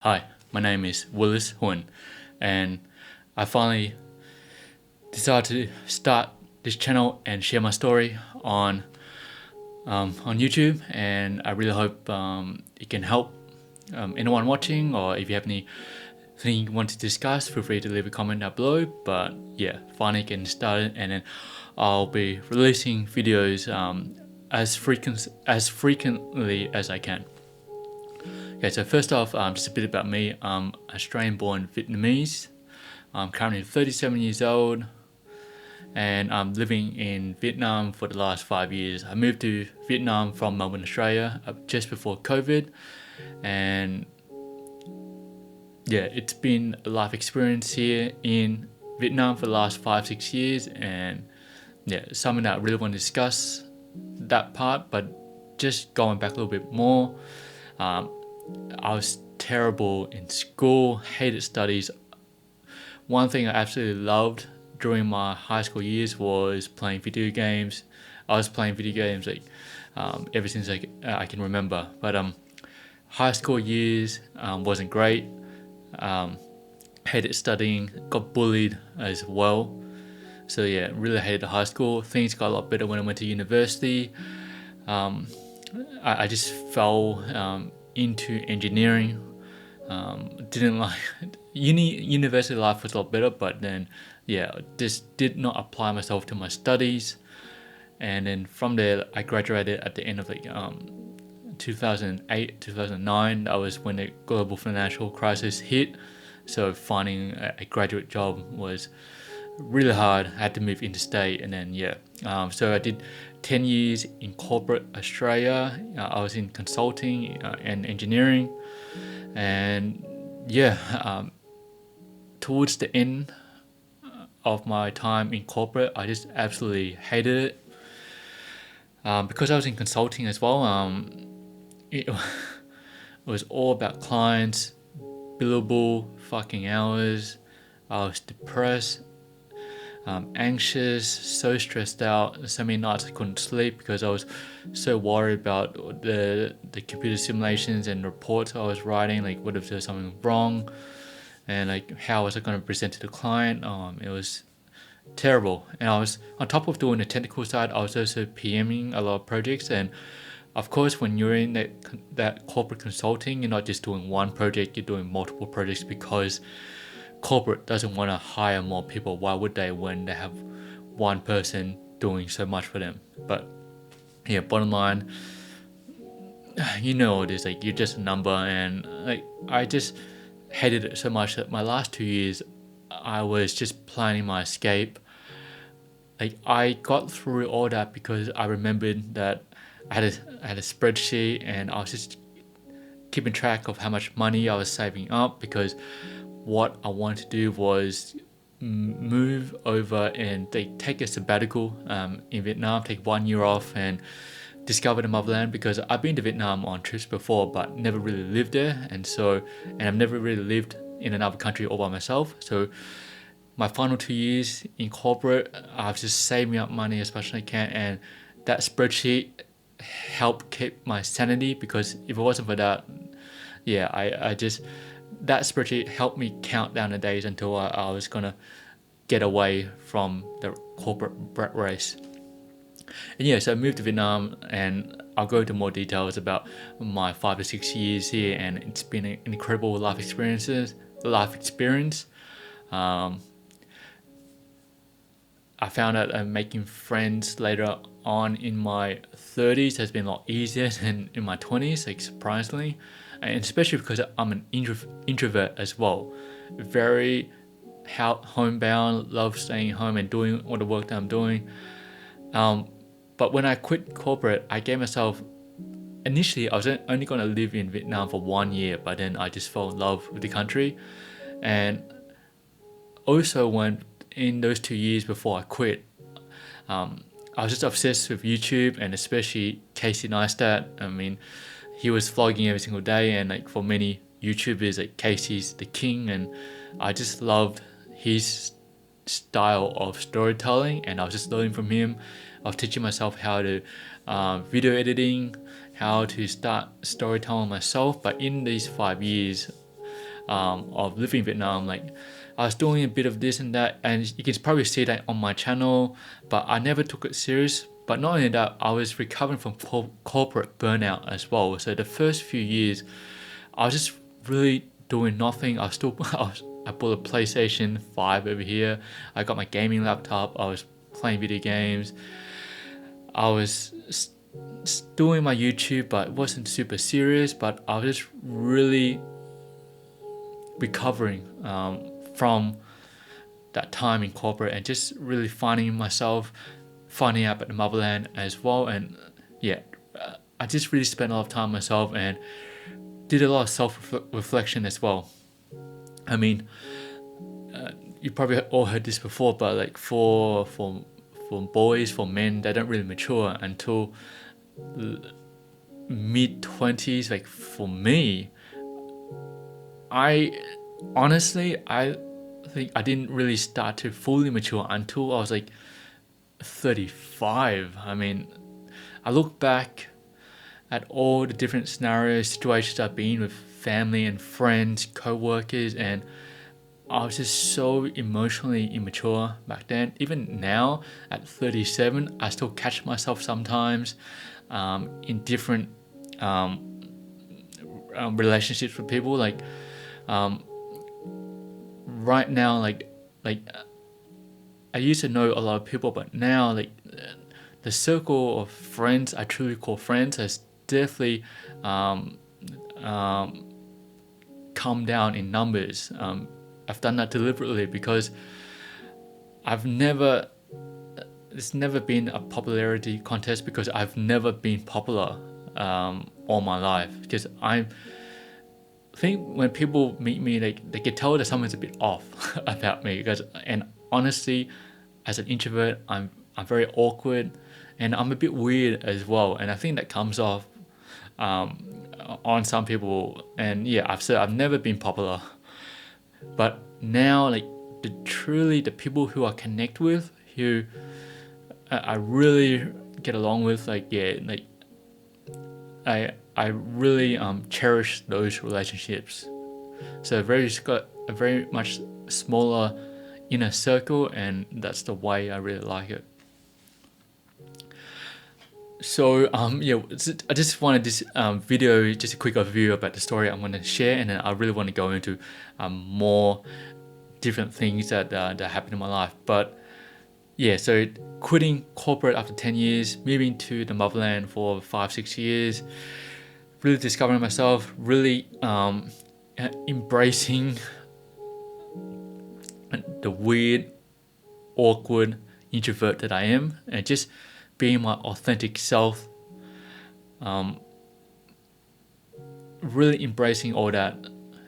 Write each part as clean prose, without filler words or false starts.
Hi, my name is Willis Hun, and I finally decided to start this channel and share my story on YouTube. And I really hope it can help anyone watching, or if you have anything you want to discuss, feel free to leave a comment down below. But yeah, finally getting started, and then I'll be releasing videos as frequently as I can. Okay, so first off, just a bit about me. I'm Australian-born Vietnamese. I'm currently 37 years old, and I'm living in Vietnam for the last 5 years. I moved to Vietnam from Melbourne, Australia, just before COVID, and yeah, it's been a life experience here in Vietnam for the last 5-6 years, and yeah, something that I really want to discuss that part. But just going back a little bit more. I was terrible in school, hated studies. One thing I absolutely loved during my high school years was playing video games. I was playing video games ever since I can remember. But high school years wasn't great. Hated studying, got bullied as well. So yeah, really hated high school. Things got a lot better when I went to university. I just fell into engineering. Didn't like university life was a lot better, but then yeah, just did not apply myself to my studies. And then from there, I graduated at the end of 2008, 2009. That was when the global financial crisis hit. So finding a graduate job was really hard. I had to move interstate, and then yeah, so I did 10 years in corporate Australia. I was in consulting and engineering, and yeah, towards the end of my time in corporate, I just absolutely hated it. Because I was in consulting as well, it was all about clients, billable fucking hours. I was depressed, anxious, so stressed out. So many nights I couldn't sleep because I was so worried about the computer simulations and reports I was writing. Like, what if there's something wrong, and like how was I going to present to the client? It was terrible. And I was, on top of doing the technical side, I was also PMing a lot of projects. And of course, when you're in that corporate consulting, you're not just doing one project, you're doing multiple projects, because corporate doesn't want to hire more people. Why would they, when they have one person doing so much for them? But yeah, bottom line, you know it is, like, you're just a number. And like, I just hated it so much that my last 2 years I was just planning my escape. Like, I got through all that because I remembered that I had a spreadsheet, and I was just keeping track of how much money I was saving up, because what I wanted to do was move over and take a sabbatical in Vietnam, take 1 year off and discover the motherland, because I've been to Vietnam on trips before but never really lived there, and I've never really lived in another country all by myself. So my final 2 years in corporate, I've just saving up money as much as I can, and that spreadsheet helped keep my sanity, because if it wasn't for that, yeah, I just, that spreadsheet helped me count down the days until I was gonna get away from the corporate rat race. And yeah, so I moved to Vietnam, and I'll go into more details about my 5 to 6 years here, and it's been an incredible life experience. I found out making friends later on in my 30s has been a lot easier than in my 20s, like, surprisingly. And especially because I'm an introvert as well. Very homebound, love staying home and doing all the work that I'm doing. But when I quit corporate, I gave myself, initially I was only going to live in Vietnam for 1 year, but then I just fell in love with the country. And also, when in those 2 years before I quit, I was just obsessed with YouTube, and especially Casey Neistat. I mean, he was vlogging every single day, and like, for many YouTubers, like, Casey's the king, and I just loved his style of storytelling, and I was just learning from him. I was teaching myself how to video editing, how to start storytelling myself. But in these 5 years, of living in Vietnam. Like I was doing a bit of this and that, and you can probably see that on my channel, but I never took it serious. But not only that, I was recovering from corporate burnout as well. So the first few years, I was just really doing nothing. I bought a PlayStation 5 over here. I got my gaming laptop. I was playing video games. I was doing my YouTube, but it wasn't super serious. But I was just really recovering from that time in corporate, and just really finding myself, finding out about the motherland as well. And yeah, I just really spent a lot of time myself and did a lot of self-reflection as well. I mean, you probably all heard this before, but like for boys, for men, they don't really mature until mid-20s. Like for me, I think I didn't really start to fully mature until I was like 35. I mean, I look back at all the different scenarios, situations I've been with family and friends, co-workers, and I was just so emotionally immature back then. Even now at 37, I still catch myself sometimes in different relationships with people. Like right now, like I used to know a lot of people, but now like the circle of friends I truly call friends has definitely come down in numbers. I've done that deliberately because it's never been a popularity contest, because I've never been popular all my life. Because I think when people meet me, they can tell that something's a bit off about me. And honestly, as an introvert, I'm very awkward, and I'm a bit weird as well. And I think that comes off on some people. And yeah, I've never been popular. But now, like the people who I connect with, who I really get along with, like yeah, like I really cherish those relationships. So it's got a very much smaller inner circle, and that's the way I really like it. So yeah, I just wanted this video, just a quick overview about the story I'm going to share, and then I really want to go into more different things that happened in my life. But yeah, so quitting corporate after 10 years, moving to the motherland for 5-6 years, really discovering myself, really embracing the weird, awkward introvert that I am, and just being my authentic self, really embracing all that.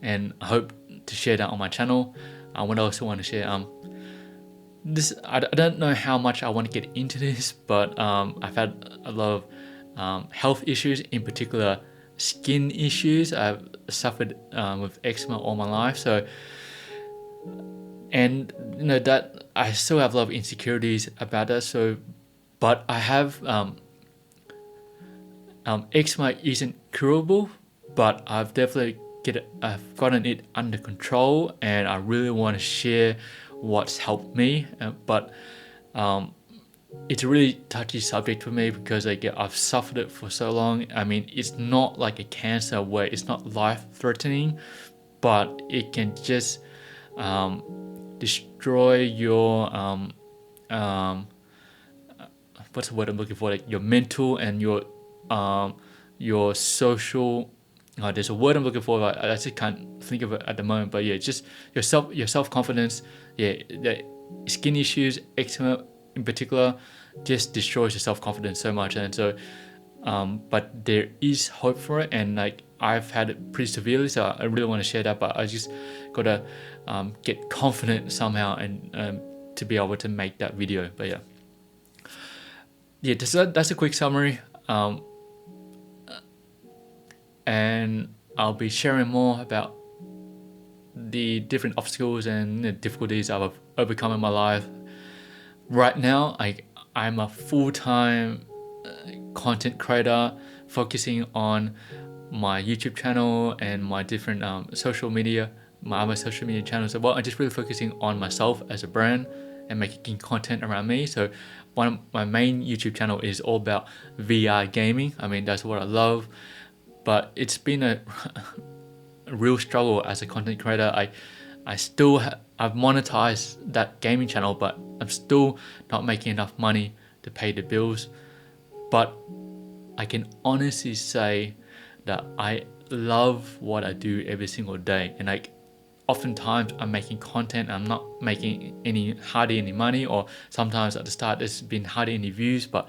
And I hope to share that on my channel. What I also want to share, I don't know how much I want to get into this, but I've had a lot of health issues, in particular skin issues. I've suffered with eczema all my life, and you know that I still have a lot of insecurities about that. So, but I have eczema isn't curable, but I've gotten it under control, and I really want to share what's helped me. But it's a really touchy subject for me, because I've suffered it for so long. I mean, it's not like a cancer where it's not life-threatening, but it can just destroy your what's the word I'm looking for? Like your mental and your social. There's a word I'm looking for, but I just can't think of it at the moment. But yeah, just your self-confidence. Yeah, the skin issues, eczema in particular, just destroys your self-confidence so much. And so, but there is hope for it, and like I've had it pretty severely, so I really want to share that. But I just gotta get confident somehow, and to be able to make that video. But yeah, that's a quick summary. And I'll be sharing more about the different obstacles and the difficulties I've overcome in my life. Right now, I'm a full-time content creator, focusing on my YouTube channel and my different social media my other social media channels as well. I'm just really focusing on myself as a brand and making content around me. So one of my main YouTube channel is all about VR gaming. I mean, that's what I love, but it's been a real struggle as a content creator. I've monetized that gaming channel, but I'm still not making enough money to pay the bills. But I can honestly say that I love what I do every single day, and like oftentimes I'm making content and I'm not making hardly any money, or sometimes at the start there's been hardly any views, but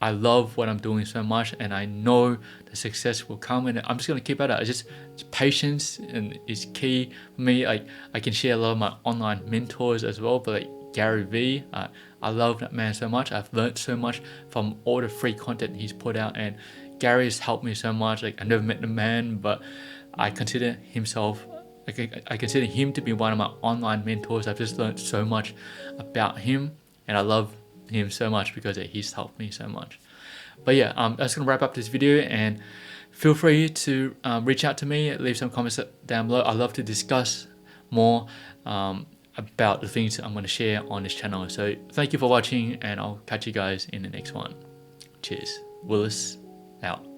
I love what I'm doing so much, and I know the success will come, and I'm just gonna keep at it. It's patience and is key for me. Like I can share a lot of my online mentors as well, but like Gary V, I love that man so much. I've learned so much from all the free content he's put out, and Gary has helped me so much. Like I never met the man, but I consider himself. I consider him to be one of my online mentors. I've just learned so much about him, and I love him so much because he's helped me so much. But yeah, that's gonna wrap up this video, and feel free to reach out to me, leave some comments down below. I love to discuss more about the things I'm going to share on this channel. So thank you for watching, and I'll catch you guys in the next one. Cheers. Willis out.